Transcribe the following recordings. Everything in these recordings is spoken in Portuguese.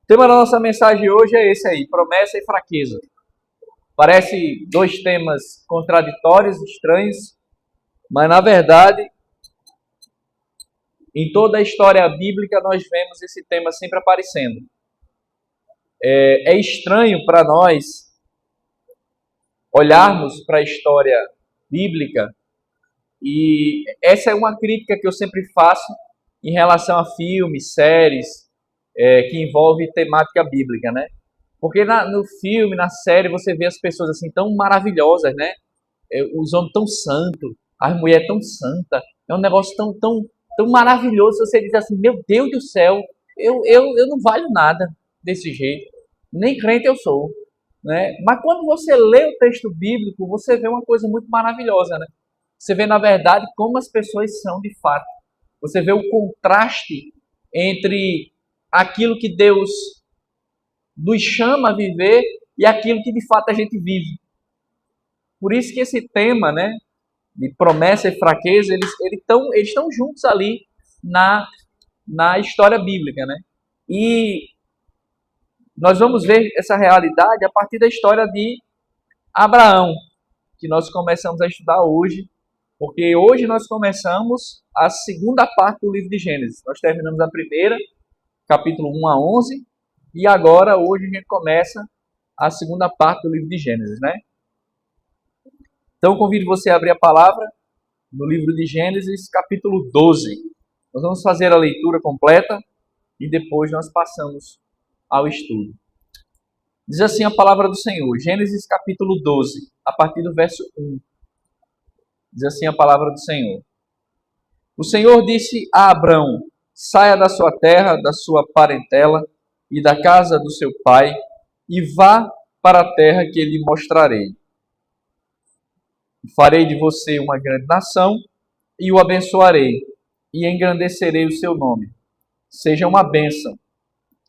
O tema da nossa mensagem hoje é esse aí, promessa e fraqueza. Parece dois temas contraditórios, estranhos, mas na verdade, em toda a história bíblica nós vemos esse tema sempre aparecendo. É estranho para nós olharmos para a história bíblica e essa é uma crítica que eu sempre faço em relação a filmes, séries, que envolve temática bíblica, né? Porque no filme, na série, você vê as pessoas assim tão maravilhosas, né? Os homens tão santos, as mulheres tão santas. É um negócio tão maravilhoso. Você diz assim, meu Deus do céu, eu não valho nada desse jeito. Nem crente eu sou, né? Mas quando você lê o texto bíblico, você vê uma coisa muito maravilhosa, né? Você vê, na verdade, como as pessoas são de fato. Você vê o contraste entre aquilo que Deus nos chama a viver e aquilo que de fato a gente vive. Por isso que esse tema, né, de promessa e fraqueza, eles estão juntos ali na história bíblica, né? E nós vamos ver essa realidade a partir da história de Abraão, que nós começamos a estudar hoje, porque hoje nós começamos a segunda parte do livro de Gênesis. Nós terminamos a primeira, capítulo 1 a 11, e agora, hoje, a gente começa a segunda parte do livro de Gênesis, né? Então, eu convido você a abrir a palavra no livro de Gênesis, capítulo 12. Nós vamos fazer a leitura completa e depois nós passamos ao estudo. Diz assim a palavra do Senhor, Gênesis, capítulo 12, a partir do verso 1. Diz assim a palavra do Senhor. O Senhor disse a Abrão, saia da sua terra, da sua parentela e da casa do seu pai, e vá para a terra que lhe mostrarei. Farei de você uma grande nação, e o abençoarei, e engrandecerei o seu nome. Seja uma bênção.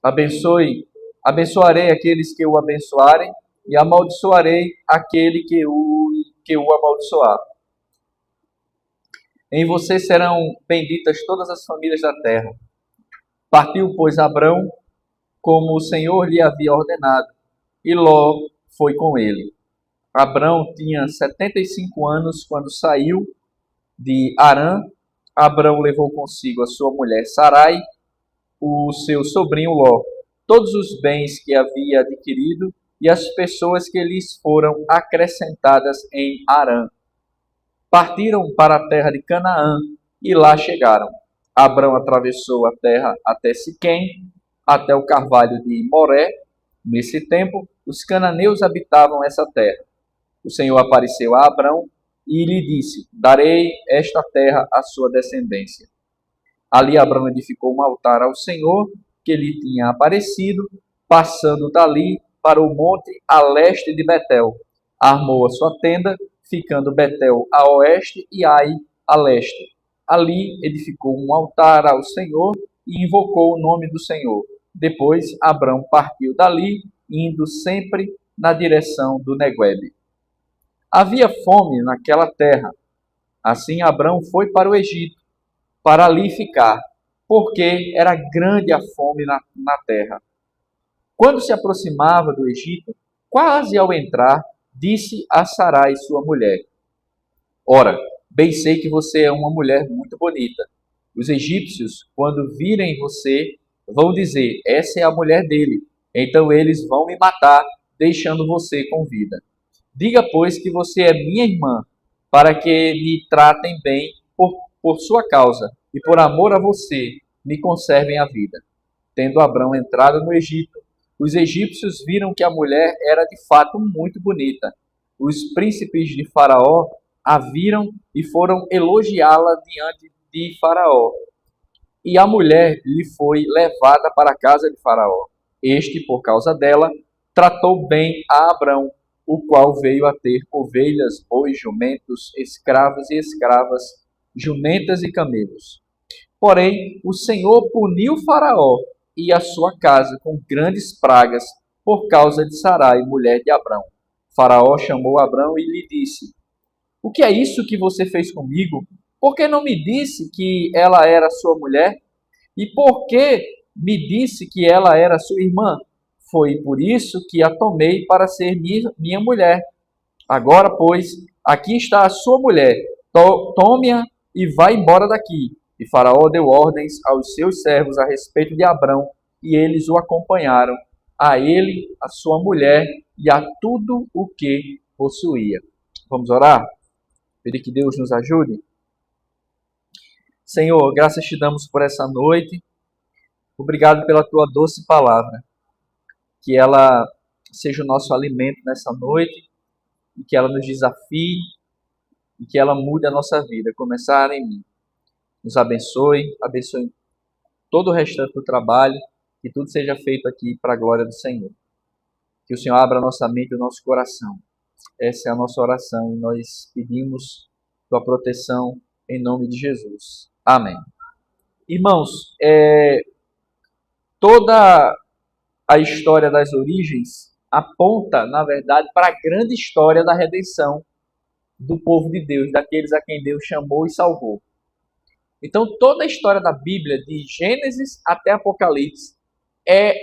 Abençoarei aqueles que o abençoarem, e amaldiçoarei aquele que o amaldiçoar. Em você serão benditas todas as famílias da terra. Partiu, pois, Abrão, como o Senhor lhe havia ordenado, e Ló foi com ele. Abrão tinha 75 anos quando saiu de Harã. Abrão levou consigo a sua mulher Sarai, o seu sobrinho Ló, todos os bens que havia adquirido e as pessoas que lhes foram acrescentadas em Harã. Partiram para a terra de Canaã e lá chegaram. Abrão atravessou a terra até Siquém, até o carvalho de Moré. Nesse tempo, os cananeus habitavam essa terra. O Senhor apareceu a Abrão e lhe disse, darei esta terra à sua descendência. Ali Abrão edificou um altar ao Senhor, que lhe tinha aparecido, passando dali para o monte a leste de Betel. Armou a sua tenda, ficando Betel a oeste e Ai a leste. Ali edificou um altar ao Senhor e invocou o nome do Senhor. Depois Abrão partiu dali, indo sempre na direção do Neguebe. Havia fome naquela terra. Assim Abrão foi para o Egito, para ali ficar, porque era grande a fome na terra. Quando se aproximava do Egito, quase ao entrar, disse a Sarai, sua mulher, ora, bem sei que você é uma mulher muito bonita. Os egípcios, quando virem você, vão dizer, essa é a mulher dele. Então eles vão me matar, deixando você com vida. Diga, pois, que você é minha irmã, para que me tratem bem por sua causa, e por amor a você, me conservem a vida. Tendo Abrão entrado no Egito, os egípcios viram que a mulher era de fato muito bonita. Os príncipes de Faraó a viram e foram elogiá-la diante de Faraó. E a mulher lhe foi levada para a casa de Faraó. Este, por causa dela, tratou bem a Abrão, o qual veio a ter ovelhas, bois, jumentos, escravos e escravas, jumentas e camelos. Porém, o Senhor puniu Faraó e a sua casa com grandes pragas por causa de Sarai, mulher de Abrão. Faraó chamou Abrão e lhe disse, o que é isso que você fez comigo? Por que não me disse que ela era sua mulher? E por que me disse que ela era sua irmã. Foi por isso que a tomei para ser minha mulher. Agora, pois, aqui está a sua mulher. Tome-a e vá embora daqui. E Faraó deu ordens aos seus servos a respeito de Abrão, e eles o acompanharam, a ele, a sua mulher e a tudo o que possuía. Vamos orar? Pedir que Deus nos ajude. Senhor, graças te damos por essa noite. Obrigado pela tua doce palavra. Que ela seja o nosso alimento nessa noite, e que ela nos desafie, e que ela mude a nossa vida, começar em mim. Nos abençoe, abençoe todo o restante do trabalho, que tudo seja feito aqui para a glória do Senhor. Que o Senhor abra a nossa mente e o nosso coração. Essa é a nossa oração e nós pedimos tua proteção em nome de Jesus. Amém. Irmãos, toda a história das origens aponta, na verdade, para a grande história da redenção do povo de Deus, daqueles a quem Deus chamou e salvou. Então, toda a história da Bíblia, de Gênesis até Apocalipse, é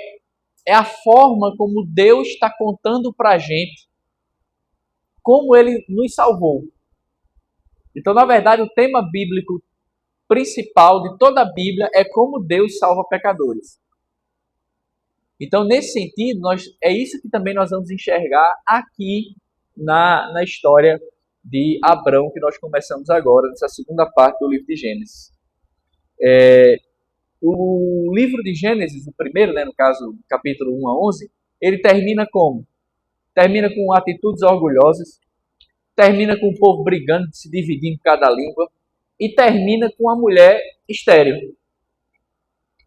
a forma como Deus está contando para a gente como Ele nos salvou. Então, na verdade, o tema bíblico principal de toda a Bíblia é como Deus salva pecadores. Então, nesse sentido, é isso que também nós vamos enxergar aqui na história de Abrão, que nós começamos agora, nessa segunda parte do livro de Gênesis. O livro de Gênesis, o primeiro, no caso, capítulo 1 a 11, ele termina como? Termina com atitudes orgulhosas, termina com o povo brigando, se dividindo em cada língua, e termina com a mulher estéril.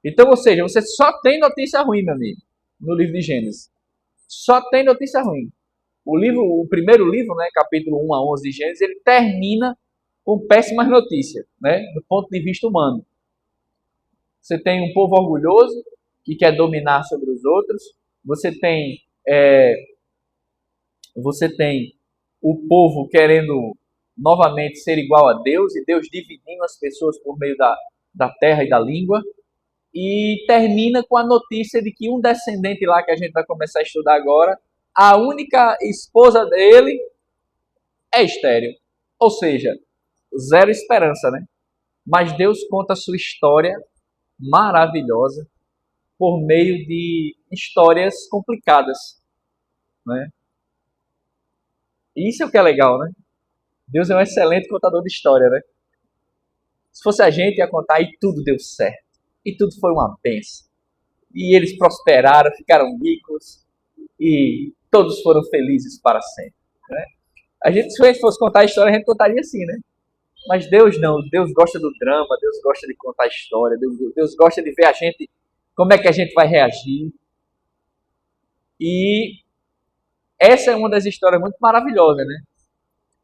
Então, ou seja, você só tem notícia ruim, meu amigo, no livro de Gênesis. Só tem notícia ruim. O primeiro livro, capítulo 1 a 11 de Gênesis, ele termina com péssimas notícias, do ponto de vista humano. Você tem um povo orgulhoso que quer dominar sobre os outros. Você tem o povo querendo novamente ser igual a Deus e Deus dividindo as pessoas por meio da terra e da língua. E termina com a notícia de que um descendente lá que a gente vai começar a estudar agora, a única esposa dele é estéril. Ou seja, zero esperança, Mas Deus conta a sua história maravilhosa por meio de histórias complicadas, Isso é o que é legal, Deus é um excelente contador de história, Se fosse a gente, ia contar e tudo deu certo. E tudo foi uma bênção. E eles prosperaram, ficaram ricos e todos foram felizes para sempre. Se a gente fosse contar a história, a gente contaria assim, Mas Deus não. Deus gosta do drama, Deus gosta de contar a história, Deus gosta de ver como é que a gente vai reagir. E essa é uma das histórias muito maravilhosas,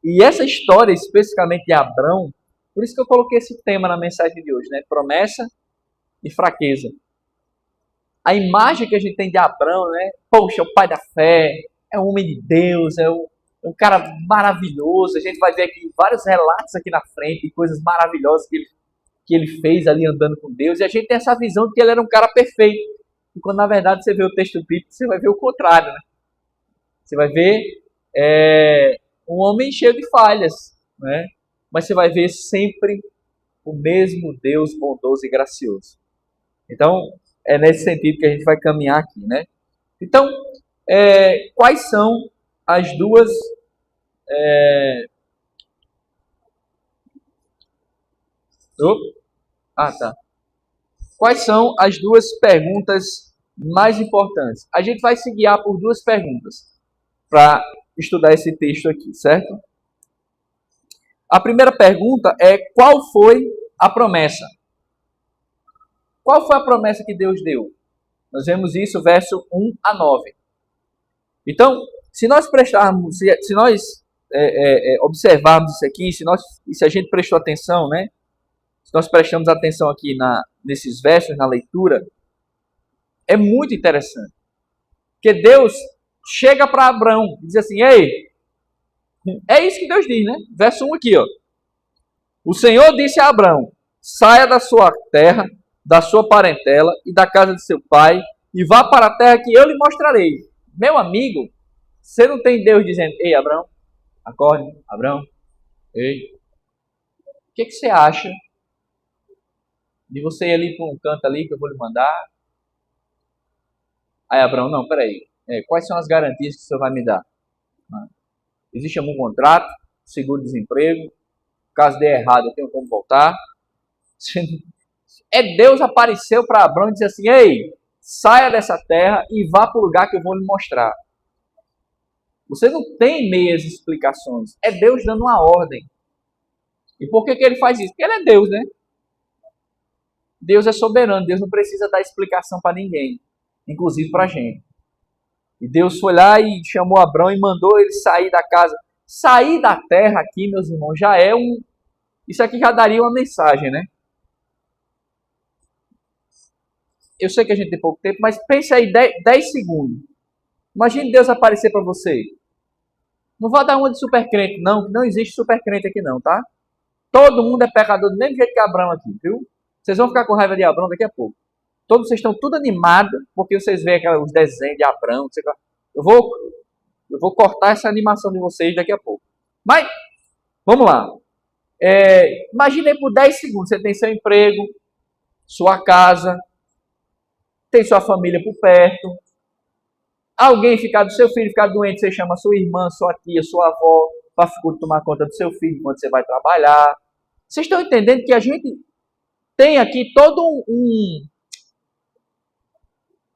E essa história, especificamente de Abrão, por isso que eu coloquei esse tema na mensagem de hoje, Promessa e fraqueza. A imagem que a gente tem de Abrão, Poxa, o pai da fé, é um homem de Deus, é um cara maravilhoso. A gente vai ver aqui vários relatos aqui na frente, de coisas maravilhosas que ele fez ali andando com Deus. E a gente tem essa visão de que ele era um cara perfeito. E quando na verdade você vê o texto bíblico, você vai ver o contrário, Você vai ver um homem cheio de falhas, Mas você vai ver sempre o mesmo Deus bondoso e gracioso. Então, é nesse sentido que a gente vai caminhar aqui, Então, quais são as duas Quais são as duas perguntas mais importantes? A gente vai se guiar por duas perguntas para estudar esse texto aqui, certo? A primeira pergunta é: qual foi a promessa? Qual foi a promessa que Deus deu? Nós vemos isso, verso 1 a 9. Então, se nós observarmos isso aqui, se a gente prestou atenção, Se nós prestamos atenção aqui nesses versos, na leitura, é muito interessante. Porque Deus chega para Abrão e diz assim: ei, é isso que Deus diz, Verso 1 aqui, ó. O Senhor disse a Abrão: saia da sua terra, da sua parentela e da casa de seu pai, e vá para a terra que eu lhe mostrarei. Meu amigo, você não tem Deus dizendo, ei, Abraão, acorde, Abraão, ei, o que você acha de você ir ali para um canto ali que eu vou lhe mandar? Aí Abraão, não, peraí, quais são as garantias que o senhor vai me dar? Existe algum contrato, seguro-desemprego, caso dê errado eu tenho como voltar? Deus apareceu para Abraão e disse assim, ei, saia dessa terra e vá para o lugar que eu vou lhe mostrar. Você não tem meias explicações. É Deus dando uma ordem. E por que ele faz isso? Porque ele é Deus, né? Deus é soberano. Deus não precisa dar explicação para ninguém. Inclusive para a gente. E Deus foi lá e chamou Abraão e mandou ele sair da casa. Sair da terra aqui, meus irmãos, já é um... Isso aqui já daria uma mensagem, né? Eu sei que a gente tem pouco tempo, mas pense aí 10 segundos. Imagine Deus aparecer para você. Não vá dar uma de super crente, não. Não existe super crente aqui não, tá? Todo mundo é pecador do mesmo jeito que Abraão aqui, viu? Vocês vão ficar com raiva de Abraão daqui a pouco. Todos vocês estão tudo animados, porque vocês veem os desenhos de Abraão. Eu vou cortar essa animação de vocês daqui a pouco. Mas, vamos lá. Imagine por 10 segundos. Você tem seu emprego, sua casa, tem sua família por perto. Alguém seu filho ficar doente, você chama sua irmã, sua tia, sua avó, para tomar conta do seu filho enquanto você vai trabalhar. Vocês estão entendendo que a gente tem aqui todo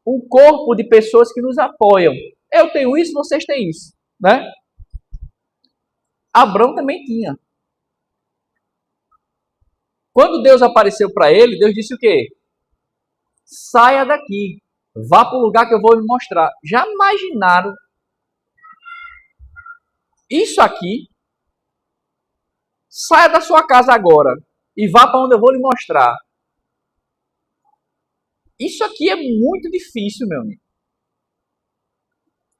um corpo de pessoas que nos apoiam. Eu tenho isso, vocês têm isso, né? Abraão também tinha. Quando Deus apareceu para ele, Deus disse o quê? Saia daqui, vá para o lugar que eu vou lhe mostrar. Já imaginaram isso aqui? Saia da sua casa agora e vá para onde eu vou lhe mostrar. Isso aqui é muito difícil, meu amigo.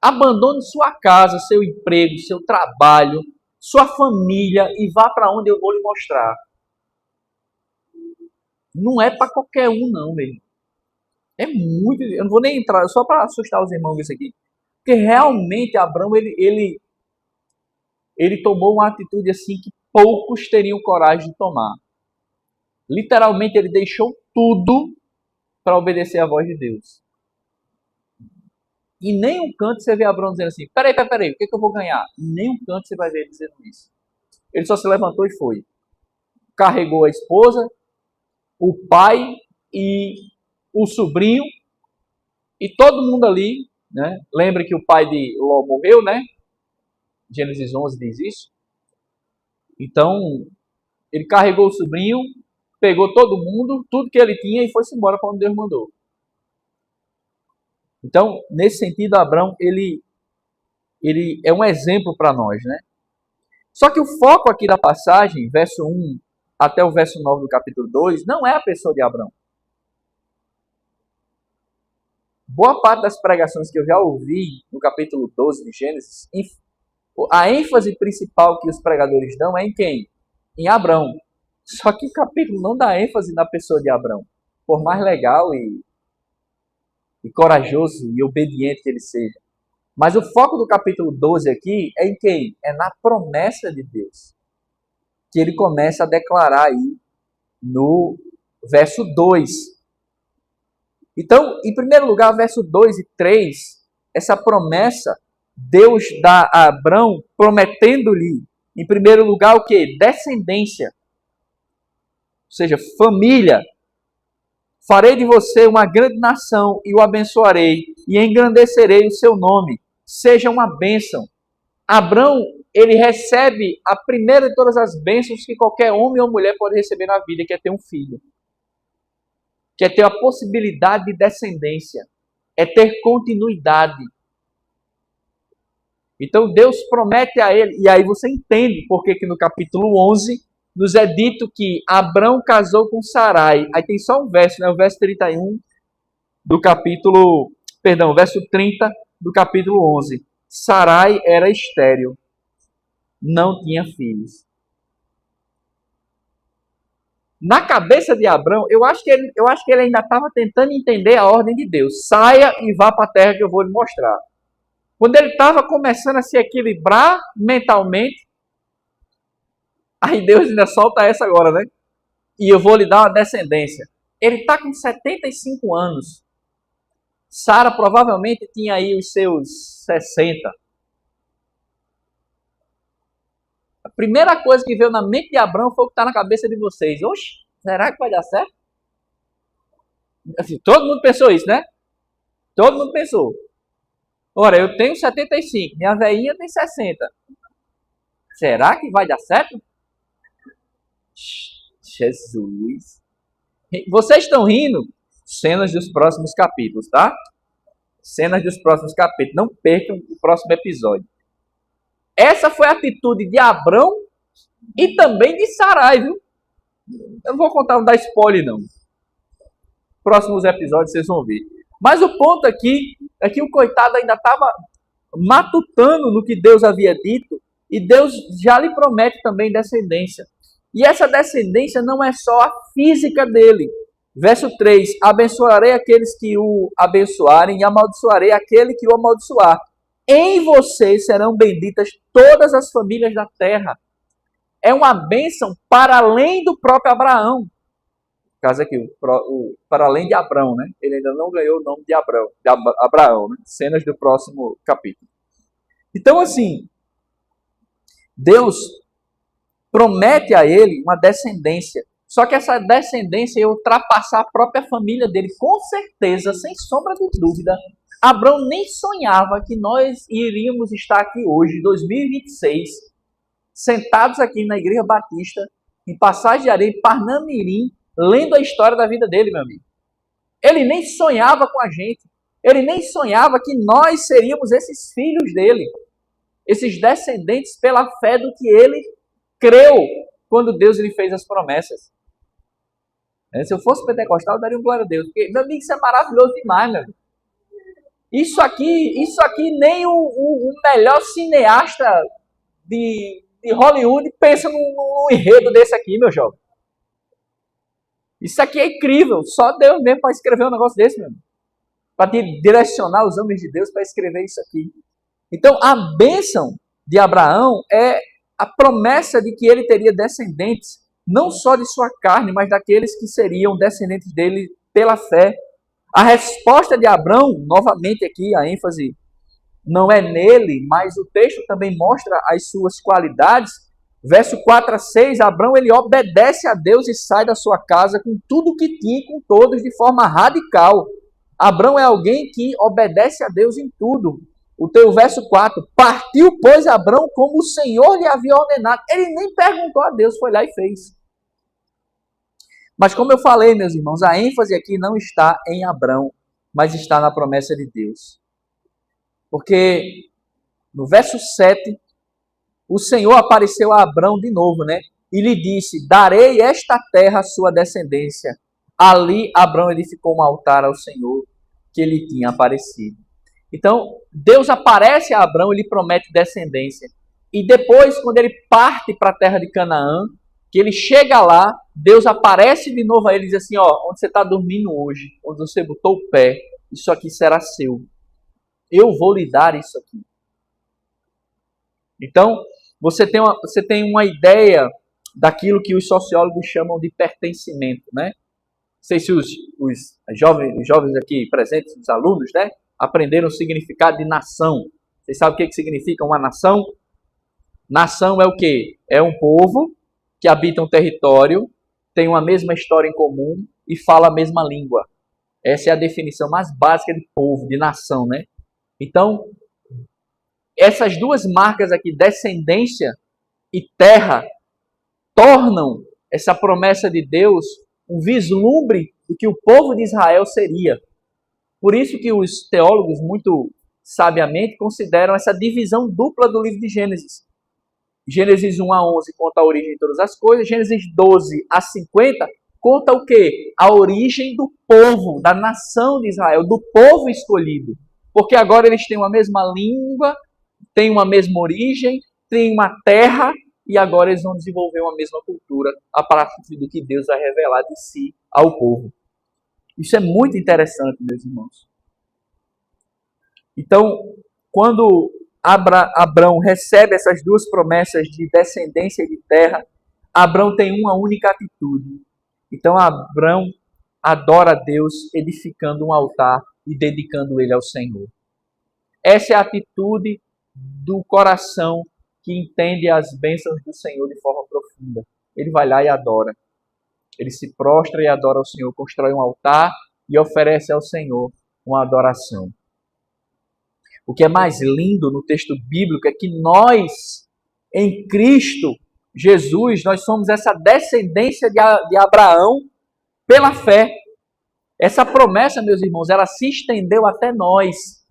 Abandone sua casa, seu emprego, seu trabalho, sua família e vá para onde eu vou lhe mostrar. Não é para qualquer um, não, mesmo. É muito. Eu não vou nem entrar, só para assustar os irmãos isso aqui. Porque realmente Abraão, ele tomou uma atitude assim que poucos teriam coragem de tomar. Literalmente, ele deixou tudo para obedecer à voz de Deus. Em nenhum canto você vê Abraão dizendo assim, peraí, o que eu vou ganhar? Em nenhum canto você vai ver ele dizendo isso. Ele só se levantou e foi. Carregou a esposa, o pai e o sobrinho e todo mundo ali, né? Lembra que o pai de Ló morreu, né? Gênesis 11 diz isso. Então, ele carregou o sobrinho, pegou todo mundo, tudo que ele tinha e foi-se embora para onde Deus mandou. Então, nesse sentido, Abraão, ele é um exemplo para nós, né? Só que o foco aqui da passagem, verso 1 até o verso 9 do capítulo 2, não é a pessoa de Abraão. Boa parte das pregações que eu já ouvi no capítulo 12 de Gênesis, a ênfase principal que os pregadores dão é em quem? Em Abraão. Só que o capítulo não dá ênfase na pessoa de Abraão. Por mais legal e corajoso e obediente que ele seja. Mas o foco do capítulo 12 aqui é em quem? É na promessa de Deus. Que ele começa a declarar aí no verso 2. Então, em primeiro lugar, verso 2 e 3, essa promessa, Deus dá a Abraão prometendo-lhe, em primeiro lugar, o quê? Descendência. Ou seja, família. Farei de você uma grande nação e o abençoarei e engrandecerei o seu nome. Seja uma bênção. Abraão, ele recebe a primeira de todas as bênçãos que qualquer homem ou mulher pode receber na vida, que é ter um filho. Que é ter a possibilidade de descendência. É ter continuidade. Então Deus promete a ele, e aí você entende porque que no capítulo 11 nos é dito que Abraão casou com Sarai. Aí tem só um verso, né? O verso 31 do capítulo, perdão, verso 30 do capítulo 11. Sarai era estéril, não tinha filhos. Na cabeça de Abrão, eu acho que ele ainda estava tentando entender a ordem de Deus. Saia e vá para a terra que eu vou lhe mostrar. Quando ele estava começando a se equilibrar mentalmente, aí Deus ainda solta essa agora, né? E eu vou lhe dar uma descendência. Ele está com 75 anos. Sara provavelmente tinha aí os seus 60. A primeira coisa que veio na mente de Abrão foi o que está na cabeça de vocês. Oxe, será que vai dar certo? Assim, todo mundo pensou isso, né? Todo mundo pensou. Ora, eu tenho 75, minha velhinha tem 60. Será que vai dar certo? Jesus. Vocês estão rindo? Cenas dos próximos capítulos, tá? Cenas dos próximos capítulos. Não percam o próximo episódio. Essa foi a atitude de Abrão e também de Sarai, viu? Eu não vou contar, não dar spoiler, não. Próximos episódios vocês vão ver. Mas o ponto aqui é que o coitado ainda estava matutando no que Deus havia dito e Deus já lhe promete também descendência. E essa descendência não é só a física dele. Verso 3: abençoarei aqueles que o abençoarem e amaldiçoarei aquele que o amaldiçoar. Em vocês serão benditas todas as famílias da terra. É uma bênção para além do próprio Abraão. No caso aqui, para além de Abrão, né? Ele ainda não ganhou o nome de Abraão, né? Cenas do próximo capítulo. Então, assim, Deus promete a ele uma descendência. Só que essa descendência ia ultrapassar a própria família dele, com certeza, sem sombra de dúvida. Abrão nem sonhava que nós iríamos estar aqui hoje, 2026, sentados aqui na Igreja Batista, em Passagem de Areia, Parnamirim, lendo a história da vida dele, meu amigo. Ele nem sonhava com a gente. Ele nem sonhava que nós seríamos esses filhos dele, esses descendentes pela fé do que ele creu quando Deus lhe fez as promessas. Se eu fosse pentecostal, eu daria um glória a Deus. Porque, meu amigo, isso é maravilhoso demais, meu amigo. Isso aqui nem o melhor cineasta de Hollywood pensa num enredo desse aqui, meu jovem. Isso aqui é incrível. Só Deus mesmo para escrever um negócio desse, meu amigo. Para direcionar os homens de Deus para escrever isso aqui. Então, a bênção de Abraão é a promessa de que ele teria descendentes, não só de sua carne, mas daqueles que seriam descendentes dele pela fé. A resposta de Abrão, novamente aqui a ênfase não é nele, mas o texto também mostra as suas qualidades. Verso 4 a 6, Abrão ele obedece a Deus e sai da sua casa com tudo que tinha e com todos de forma radical. Abrão é alguém que obedece a Deus em tudo. O teu verso 4, partiu, pois, Abrão como o Senhor lhe havia ordenado. Ele nem perguntou a Deus, foi lá e fez. Mas como eu falei, meus irmãos, a ênfase aqui não está em Abrão, mas está na promessa de Deus. Porque no verso 7, o Senhor apareceu a Abrão de novo, né? E lhe disse, darei esta terra à sua descendência. Ali, Abrão edificou um altar ao Senhor que lhe tinha aparecido. Então, Deus aparece a Abrão e lhe promete descendência. E depois, quando ele parte para a terra de Canaã, que ele chega lá, Deus aparece de novo a ele e diz assim, ó, onde você está dormindo hoje, onde você botou o pé, isso aqui será seu. Eu vou lhe dar isso aqui. Então, você tem uma ideia daquilo que os sociólogos chamam de pertencimento, né? Não sei se os jovens aqui presentes, os alunos, né, aprenderam o significado de nação. Vocês sabem o que significa uma nação? Nação é o quê? É um povo que habita um território, tem uma mesma história em comum e fala a mesma língua. Essa é a definição mais básica de povo, de nação, né? Então, essas duas marcas aqui, descendência e terra, tornam essa promessa de Deus um vislumbre do que o povo de Israel seria. Por isso que os teólogos, muito sabiamente, consideram essa divisão dupla do livro de Gênesis. Gênesis 1 a 11 conta a origem de todas as coisas, Gênesis 12 a 50 conta o quê? A origem do povo, da nação de Israel, do povo escolhido. Porque agora eles têm uma mesma língua, têm uma mesma origem, têm uma terra e agora eles vão desenvolver uma mesma cultura a partir do que Deus vai revelar de si ao povo. Isso é muito interessante, meus irmãos. Então, quando Abrão recebe essas duas promessas de descendência e de terra, Abrão tem uma única atitude. Então, Abrão adora a Deus edificando um altar e dedicando ele ao Senhor. Essa é a atitude do coração que entende as bênçãos do Senhor de forma profunda. Ele vai lá e adora. Ele se prostra e adora ao Senhor, constrói um altar e oferece ao Senhor uma adoração. O que é mais lindo no texto bíblico é que nós, em Cristo Jesus, nós somos essa descendência de Abraão pela fé. Essa promessa, meus irmãos, ela se estendeu até nós.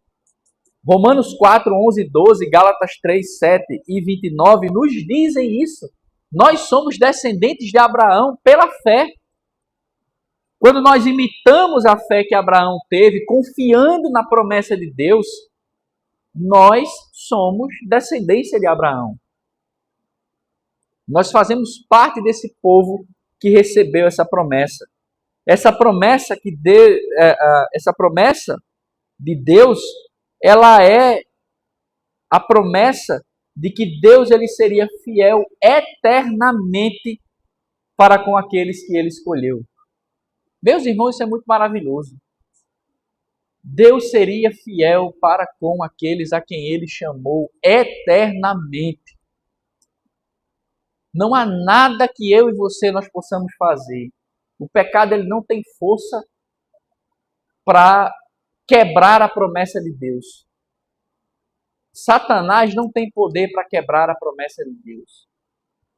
Romanos 4, 11, 12, Gálatas 3, 7 e 29 nos dizem isso. Nós somos descendentes de Abraão pela fé. Quando nós imitamos a fé que Abraão teve, confiando na promessa de Deus, nós somos descendência de Abraão. Nós fazemos parte desse povo que recebeu essa promessa. Essa promessa de Deus, ela é a promessa de que Deus ele seria fiel eternamente para com aqueles que ele escolheu. Meus irmãos, isso é muito maravilhoso. Deus seria fiel para com aqueles a quem ele chamou eternamente. Não há nada que eu e você nós possamos fazer. O pecado ele não tem força para quebrar a promessa de Deus. Satanás não tem poder para quebrar a promessa de Deus.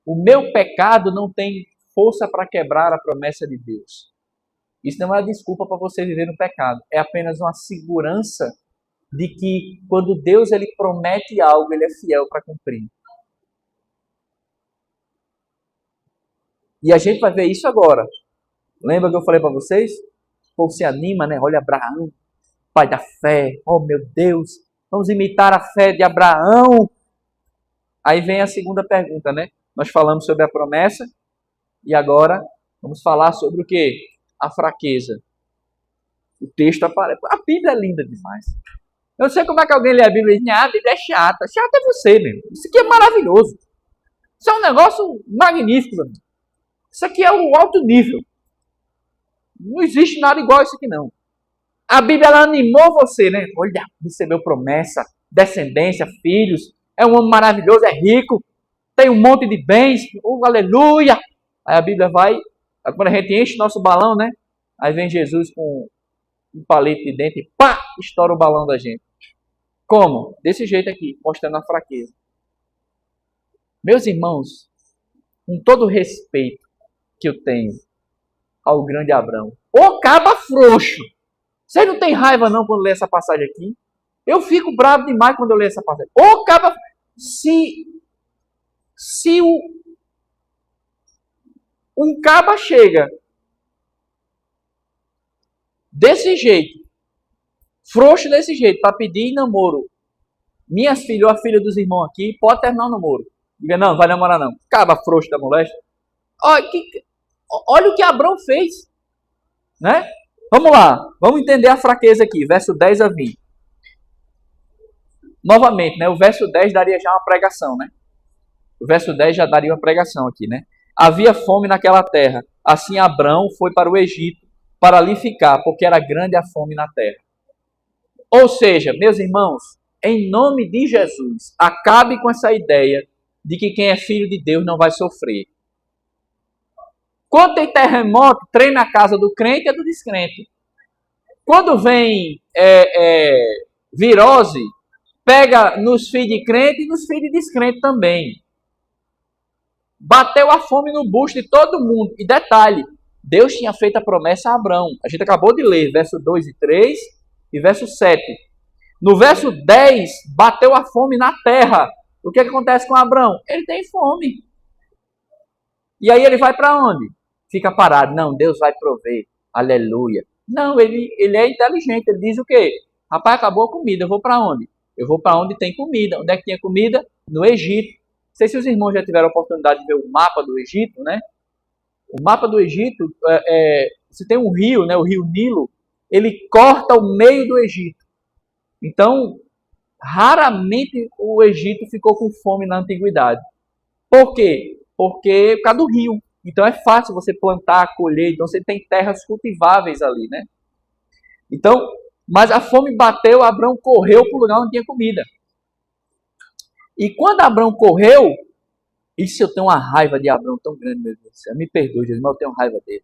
O meu pecado não tem força para quebrar a promessa de Deus. Isso não é uma desculpa para você viver no pecado. É apenas uma segurança de que quando Deus ele promete algo, ele é fiel para cumprir. E a gente vai ver isso agora. Lembra que eu falei para vocês? O povo se anima, né? Olha Abraão, pai da fé. Oh, meu Deus, vamos imitar a fé de Abraão. Aí vem a segunda pergunta, né? Nós falamos sobre a promessa e agora vamos falar sobre o quê? A fraqueza. O texto aparece. A Bíblia é linda demais. Eu não sei como é que alguém lê a Bíblia e diz, a Bíblia é chata. Chata é você, meu. Isso aqui é maravilhoso. Isso é um negócio magnífico, meu. Isso aqui é o alto nível. Não existe nada igual a isso aqui, não. A Bíblia ela animou você, né? Olha, recebeu promessa, descendência, filhos. É um homem maravilhoso, é rico. Tem um monte de bens. Oh, aleluia! Aí a Bíblia vai... Quando a gente enche nosso balão, né? Aí vem Jesus com um palito de dente e pá! Estoura o balão da gente. Como? Desse jeito aqui, mostrando a fraqueza. Meus irmãos, com todo o respeito que eu tenho ao grande Abrão, ô caba frouxo! Vocês não tem raiva não quando lê essa passagem aqui? Eu fico bravo demais quando eu leio essa passagem. Ô caba... Se um caba chega desse jeito, frouxo desse jeito, para pedir namoro, minhas filhas ou a filha dos irmãos aqui, pode terminar o namoro. Diga, não, vai namorar não. Caba frouxo da moléstia. Olha o que Abrão fez. Né? Vamos lá, vamos entender a fraqueza aqui, verso 10 a 20. Novamente, né? O verso 10 daria já uma pregação, né? O verso 10 já daria uma pregação aqui, né? Havia fome naquela terra. Assim Abrão foi para o Egito para ali ficar, porque era grande a fome na terra. Ou seja, meus irmãos, em nome de Jesus, acabe com essa ideia de que quem é filho de Deus não vai sofrer. Quando tem terremoto, treina a casa do crente e a do descrente. Quando vem virose, pega nos filhos de crente e nos filhos de descrente também. Bateu a fome no busto de todo mundo. E detalhe, Deus tinha feito a promessa a Abrão. A gente acabou de ler, verso 2 e 3 e verso 7. No verso 10, bateu a fome na terra. O que acontece com Abrão? Ele tem fome. E aí ele vai para onde? Fica parado. Não, Deus vai prover. Aleluia. Não, ele é inteligente. Ele diz o quê? Rapaz, acabou a comida. Eu vou para onde? Eu vou para onde tem comida. Onde é que tinha comida? No Egito. sei se os irmãos já tiveram a oportunidade de ver o mapa do Egito, né? O mapa do Egito, você tem um rio, né? O rio Nilo, ele corta o meio do Egito. Então, raramente o Egito ficou com fome na antiguidade. Por quê? Porque por causa do rio. Então é fácil você plantar, colher, então você tem terras cultiváveis ali, né? Então, mas a fome bateu, Abraão correu para o lugar onde tinha comida. E quando Abraão correu, isso eu tenho uma raiva de Abraão tão grande, meu Deus do céu. Me perdoe, Jesus, mas eu tenho raiva dele.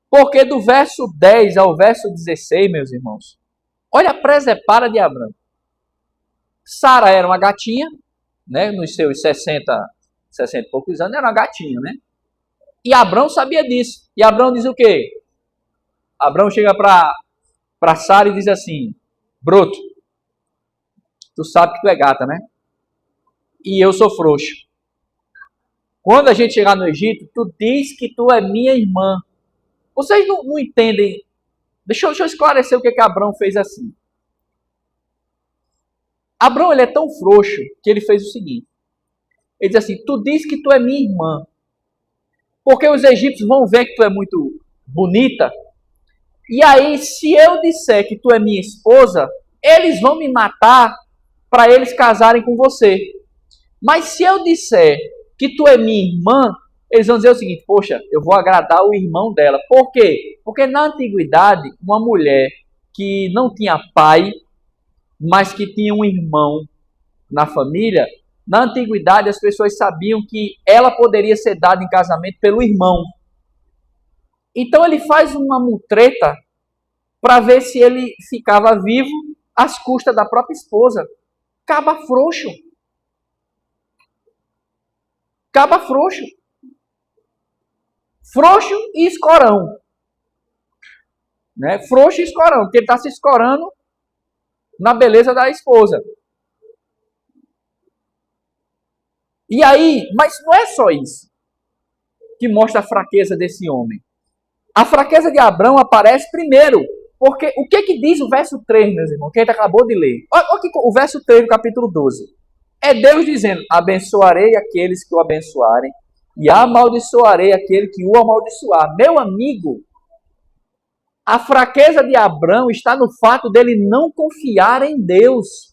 Porque do verso 10 ao verso 16, meus irmãos, olha a presepada de Abraão. Sara era uma gatinha, né? Nos seus 60 e poucos anos, era uma gatinha, né? E Abraão sabia disso. E Abraão diz o quê? Abraão chega para Sara e diz assim: broto, tu sabe que tu é gata, né? E eu sou frouxo. Quando a gente chegar no Egito, tu diz que tu é minha irmã. Vocês não entendem. Deixa eu esclarecer o que Abraão fez assim. Abraão ele é tão frouxo que ele fez o seguinte. Ele diz assim, tu diz que tu é minha irmã. Porque os egípcios vão ver que tu é muito bonita. E aí, se eu disser que tu é minha esposa, eles vão me matar para eles casarem com você. Mas se eu disser que tu é minha irmã, eles vão dizer o seguinte, poxa, eu vou agradar o irmão dela. Por quê? Porque na antiguidade, uma mulher que não tinha pai, mas que tinha um irmão na família, na antiguidade as pessoas sabiam que ela poderia ser dada em casamento pelo irmão. Então ele faz uma mutreta para ver se ele ficava vivo às custas da própria esposa. Caba frouxo. Caba frouxo. Frouxo e escorão. Né? Frouxo e escorão, porque ele está se escorando na beleza da esposa. E aí, mas não é só isso que mostra a fraqueza desse homem. A fraqueza de Abraão aparece primeiro, porque o que diz o verso 3, meus irmãos, que a gente acabou de ler? Olha o verso 3 do capítulo 12. É Deus dizendo, abençoarei aqueles que o abençoarem e amaldiçoarei aquele que o amaldiçoar. Meu amigo, a fraqueza de Abraão está no fato dele não confiar em Deus.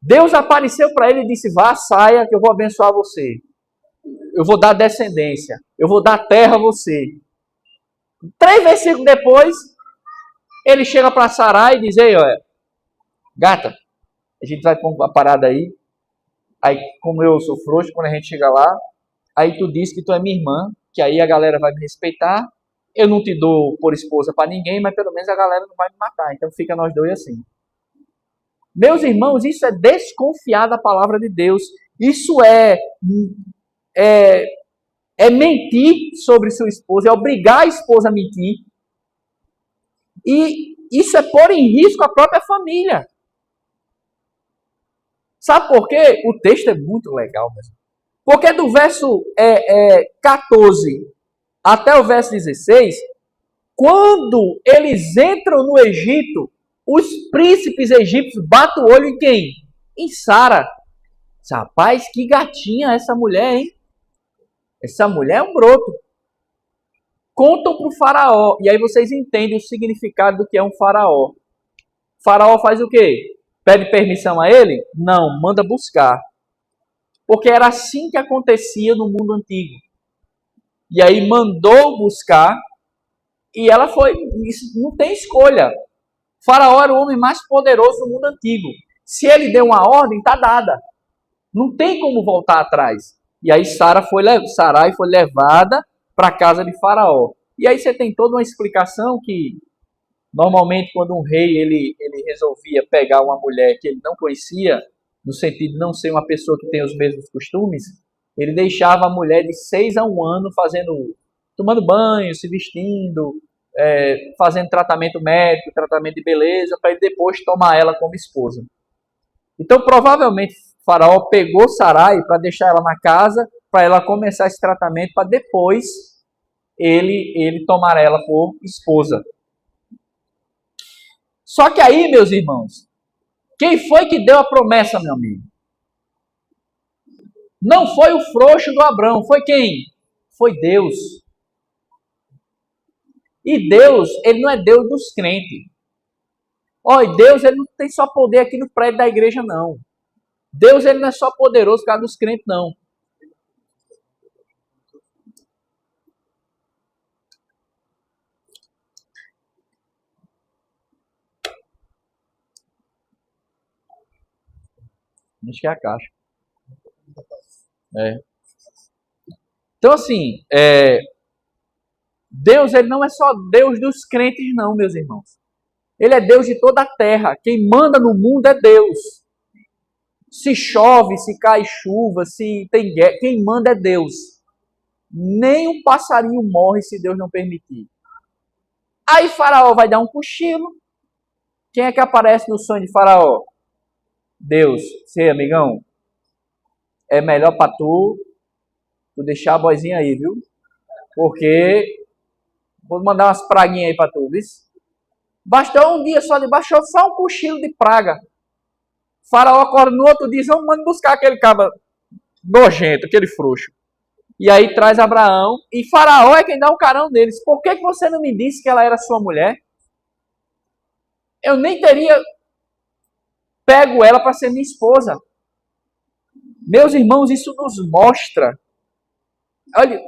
Deus apareceu para ele e disse, vá, saia que eu vou abençoar você. Eu vou dar descendência. Eu vou dar terra a você. 3 versículos depois, ele chega para Sarai e diz, ei, olha, gata, a gente vai pôr uma parada aí. Aí, como eu sou frouxo, quando a gente chega lá, aí tu diz que tu é minha irmã, que aí a galera vai me respeitar. Eu não te dou por esposa para ninguém, mas pelo menos a galera não vai me matar. Então fica nós dois assim. Meus irmãos, isso é desconfiar da palavra de Deus. Isso é mentir sobre sua esposa, é obrigar a esposa a mentir. E isso é pôr em risco a própria família. Sabe por quê? O texto é muito legal mesmo. Porque do verso 14 até o verso 16, quando eles entram no Egito, os príncipes egípcios batem o olho em quem? Em Sara. Rapaz, que gatinha essa mulher, hein? Essa mulher é um broto. Contam para o faraó. E aí vocês entendem o significado do que é um faraó. Faraó faz o quê? Pede permissão a ele? Não, manda buscar. Porque era assim que acontecia no mundo antigo. E aí mandou buscar e ela foi. Não tem escolha. Faraó era o homem mais poderoso do mundo antigo. Se ele deu uma ordem, está dada. Não tem como voltar atrás. E aí Sarai foi levada para a casa de Faraó. E aí você tem toda uma explicação que normalmente quando um rei ele resolvia pegar uma mulher que ele não conhecia, no sentido de não ser uma pessoa que tem os mesmos costumes, ele deixava a mulher de 6 a 1 ano tomando banho, se vestindo, fazendo tratamento médico, tratamento de beleza, para ele depois tomar ela como esposa. Então, provavelmente, Faraó pegou Sarai para deixar ela na casa, para ela começar esse tratamento, para depois ele tomar ela por esposa. Só que aí, meus irmãos, quem foi que deu a promessa, meu amigo? Não foi o frouxo do Abrão, foi quem? Foi Deus. E Deus, ele não é Deus dos crentes. Olha, Deus, ele não tem só poder aqui no prédio da igreja, não. Deus, ele não é só poderoso por causa dos crentes, não. Acho que é a caixa. É. Então, assim, Deus, ele não é só Deus dos crentes, não, meus irmãos. Ele é Deus de toda a terra. Quem manda no mundo é Deus. Se chove, se cai chuva, se tem guerra, quem manda é Deus. Nem um passarinho morre se Deus não permitir. Aí Faraó vai dar um cochilo. Quem é que aparece no sonho de Faraó? Deus. Sei, amigão, é melhor para tu deixar a boizinha aí, viu? Porque vou mandar umas praguinhas aí para tu, viu? Bastou um dia só, baixou só um cochilo de praga. Faraó acorda no outro dia, vamos mandar buscar aquele cabra nojento, aquele frouxo. E aí traz Abraão, e Faraó é quem dá o carão deles. Por que você não me disse que ela era sua mulher? Eu nem teria pego ela para ser minha esposa. Meus irmãos, isso nos mostra, olha,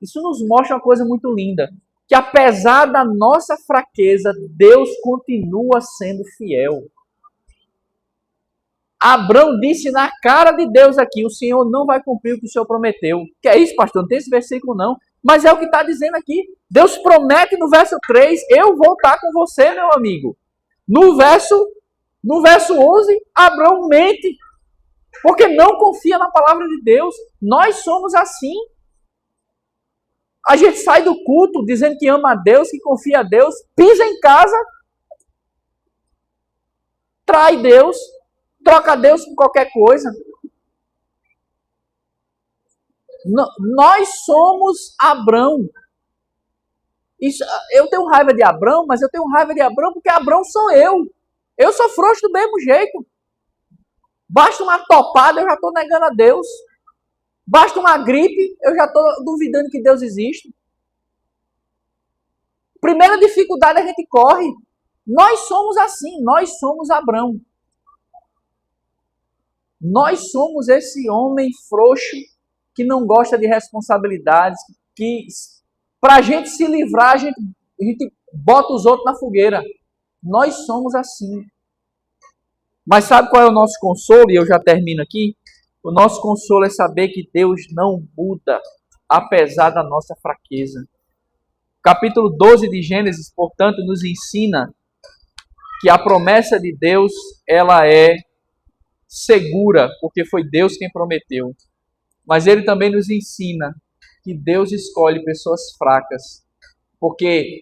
isso nos mostra uma coisa muito linda, que apesar da nossa fraqueza, Deus continua sendo fiel. Abraão disse na cara de Deus aqui, o Senhor não vai cumprir o que o Senhor prometeu. Que é isso, pastor? Não tem esse versículo não. Mas é o que está dizendo aqui. Deus promete no verso 3, eu vou estar com você, meu amigo. No verso 11, Abraão mente. Porque não confia na palavra de Deus. Nós somos assim. A gente sai do culto dizendo que ama a Deus, que confia a Deus, pisa em casa, trai Deus, troca Deus por qualquer coisa. Nós somos Abrão. Eu tenho raiva de Abrão, mas eu tenho raiva de Abrão porque Abrão sou eu. Eu sou frouxo do mesmo jeito. Basta uma topada, eu já estou negando a Deus. Basta uma gripe, eu já estou duvidando que Deus existe. Primeira dificuldade a gente corre. Nós somos assim, nós somos Abrão. Nós somos esse homem frouxo que não gosta de responsabilidades, que para a gente se livrar, a gente bota os outros na fogueira. Nós somos assim. Mas sabe qual é o nosso consolo? E eu já termino aqui. O nosso consolo é saber que Deus não muda, apesar da nossa fraqueza. Capítulo 12 de Gênesis, portanto, nos ensina que a promessa de Deus, ela é segura, porque foi Deus quem prometeu. Mas ele também nos ensina que Deus escolhe pessoas fracas. Por que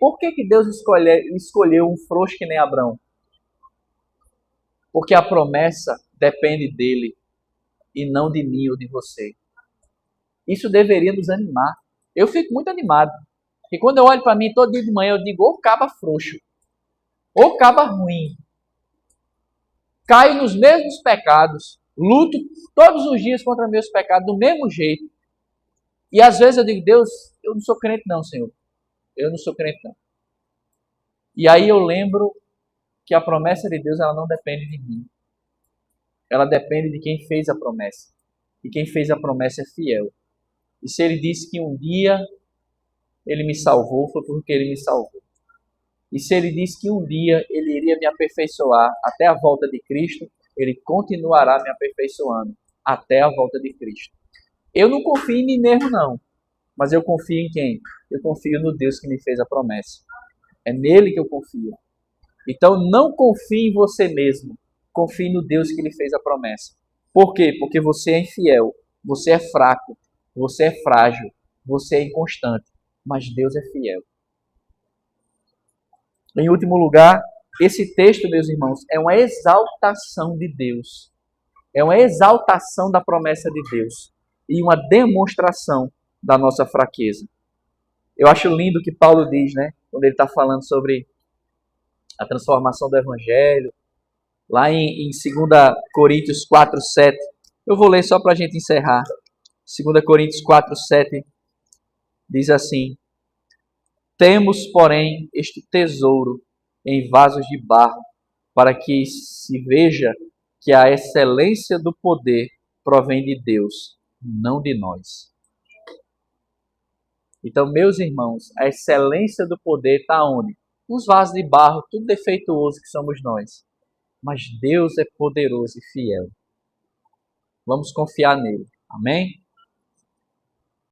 Deus escolheu um frouxo que nem Abrão? Porque a promessa depende dele e não de mim ou de você. Isso deveria nos animar. Eu fico muito animado. Porque quando eu olho para mim todo dia de manhã, eu digo, ô caba frouxo, ô caba ruim. Caio nos mesmos pecados, luto todos os dias contra meus pecados do mesmo jeito. E às vezes eu digo, Deus, eu não sou crente não, Senhor. Eu não sou crente não. E aí eu lembro que a promessa de Deus, ela não depende de mim. Ela depende de quem fez a promessa. E quem fez a promessa é fiel. E se ele disse que um dia ele me salvou, foi porque ele me salvou. E se ele disse que um dia ele iria me aperfeiçoar até a volta de Cristo, ele continuará me aperfeiçoando até a volta de Cristo. Eu não confio em mim mesmo, não. Mas eu confio em quem? Eu confio no Deus que me fez a promessa. É nele que eu confio. Então não confie em você mesmo. Confie no Deus que lhe fez a promessa. Por quê? Porque você é infiel, você é fraco, você é frágil, você é inconstante. Mas Deus é fiel. Em último lugar, esse texto, meus irmãos, é uma exaltação de Deus. É uma exaltação da promessa de Deus. E uma demonstração da nossa fraqueza. Eu acho lindo o que Paulo diz, né? Quando ele está falando sobre a transformação do Evangelho. Lá em 2 Coríntios 4:7. Eu vou ler só para a gente encerrar. 2 Coríntios 4:7 diz assim: temos, porém, este tesouro em vasos de barro, para que se veja que a excelência do poder provém de Deus, não de nós. Então, meus irmãos, a excelência do poder está onde? Nos vasos de barro, tudo defeituoso que somos nós. Mas Deus é poderoso e fiel. Vamos confiar nele. Amém?